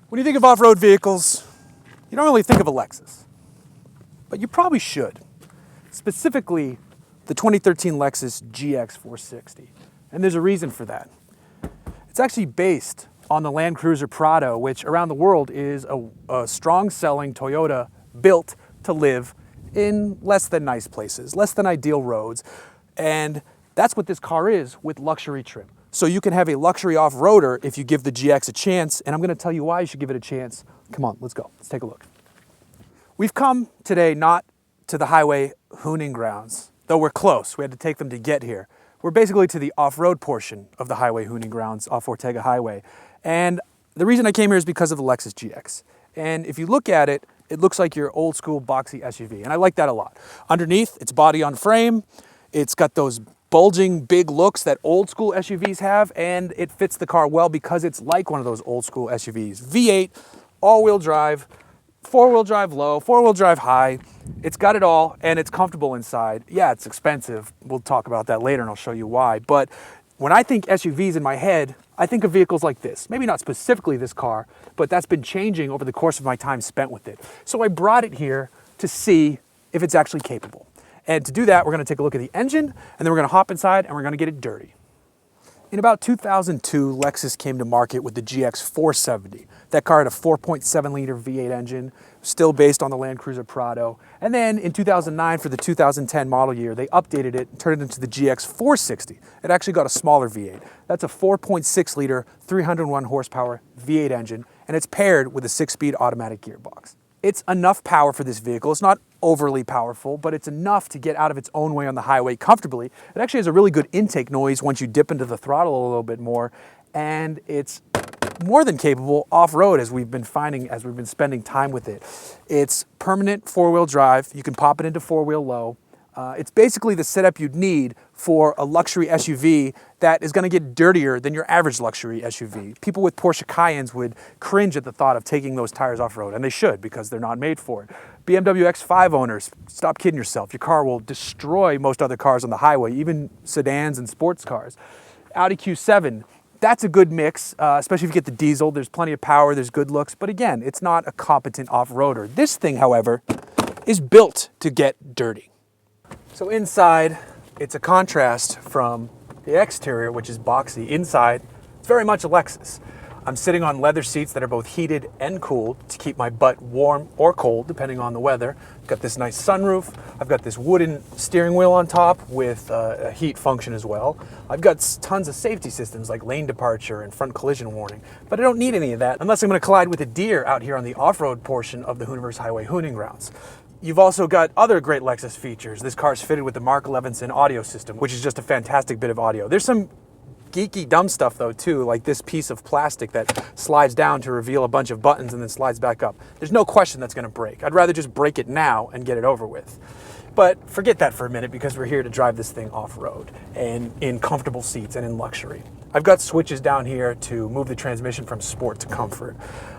When you think of off-road vehicles, you don't really think of a Lexus, but you probably should. Specifically, the 2013 Lexus GX 460. And there's a reason for that. It's actually based on the Land Cruiser Prado, which around the world is a strong-selling Toyota built to live in less than nice places, less than ideal roads. And that's what this car is with luxury trim. So you can have a luxury off-roader if you give the GX a chance, and I'm gonna tell you why you should give it a chance. Come on, let's go, let's take a look. We've come today not to the highway hooning grounds, though we're close, we had to take them to get here. We're basically to the off-road portion of the highway hooning grounds off Ortega Highway. And the reason I came here is because of the Lexus GX. And if you look at it, it looks like your old school boxy SUV, and I like that a lot. Underneath, it's body on frame, it's got those bulging big looks that old school SUVs have, and it fits the car well because it's like one of those old school SUVs. V8, all-wheel drive, four-wheel drive low, four-wheel drive high. It's got it all, and it's comfortable inside. Yeah, it's expensive. We'll talk about that later, and I'll show you why. But when I think SUVs in my head, I think of vehicles like this. Maybe not specifically this car, but that's been changing over the course of my time spent with it. So I brought it here to see if it's actually capable. And to do that, we're gonna take a look at the engine, and then we're gonna hop inside and we're gonna get it dirty. In about 2002, Lexus came to market with the GX 470. That car had a 4.7 liter V8 engine, still based on the Land Cruiser Prado. And then in 2009, for the 2010 model year, they updated it and turned it into the GX 460. It actually got a smaller V8. That's a 4.6 liter, 301 horsepower V8 engine, and it's paired with a 6-speed automatic gearbox. It's enough power for this vehicle. It's not overly powerful, but it's enough to get out of its own way on the highway comfortably. It actually has a really good intake noise once you dip into the throttle a little bit more, and it's more than capable off-road, as we've been finding as we've been spending time with it. It's permanent four-wheel drive. You can pop it into four-wheel low. It's basically the setup you'd need for a luxury SUV that is gonna get dirtier than your average luxury SUV. People with Porsche Cayennes would cringe at the thought of taking those tires off-road, and they should, because they're not made for it. BMW X5 owners, stop kidding yourself. Your car will destroy most other cars on the highway, even sedans and sports cars. Audi Q7, that's a good mix, especially if you get the diesel. There's plenty of power, there's good looks, but again, it's not a competent off-roader. This thing, however, is built to get dirty. So inside, it's a contrast from the exterior, which is boxy. Inside, it's very much a Lexus. I'm sitting on leather seats that are both heated and cooled to keep my butt warm or cold, depending on the weather. I've got this nice sunroof. I've got this wooden steering wheel on top with a heat function as well. I've got tons of safety systems like lane departure and front collision warning, but I don't need any of that unless I'm gonna collide with a deer out here on the off-road portion of the Hooniverse Highway hooning grounds. You've also got other great Lexus features. This car's fitted with the Mark Levinson audio system, which is just a fantastic bit of audio. There's some geeky, dumb stuff though too, like this piece of plastic that slides down to reveal a bunch of buttons and then slides back up. There's no question that's gonna break. I'd rather just break it now and get it over with. But forget that for a minute, because we're here to drive this thing off-road and in comfortable seats and in luxury. I've got switches down here to move the transmission from sport to comfort.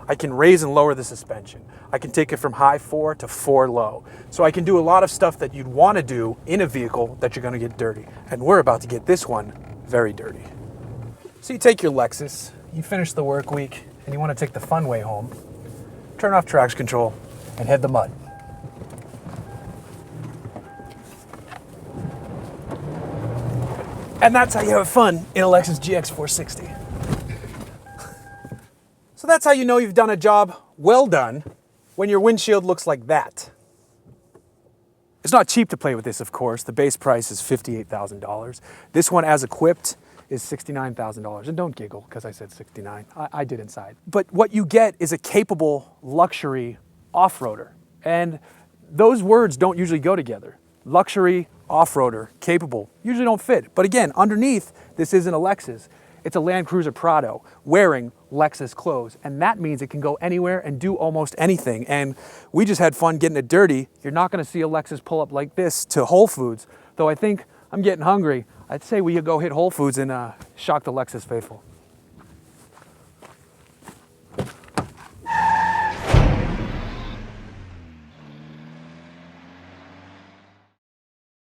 I can raise and lower the suspension. I can take it from high 4 to 4 low. So I can do a lot of stuff that you'd want to do in a vehicle that you're going to get dirty. And we're about to get this one very dirty. So you take your Lexus, you finish the work week, and you want to take the fun way home. Turn off traction control and head the mud. And that's how you have fun in a Lexus GX 460. So that's how you know you've done a job well done when your windshield looks like that. It's not cheap to play with this, of course. The base price is $58,000. This one, as equipped, is $69,000. And don't giggle, because I said 69. I did inside. But what you get is a capable luxury off-roader. And those words don't usually go together. Luxury, off-roader, capable, usually don't fit. But again, underneath, this isn't a Lexus. It's a Land Cruiser Prado wearing Lexus clothes. And that means it can go anywhere and do almost anything. And we just had fun getting it dirty. You're not gonna see a Lexus pull up like this to Whole Foods, though I think I'm getting hungry. I'd say we go hit Whole Foods and shock the Lexus faithful.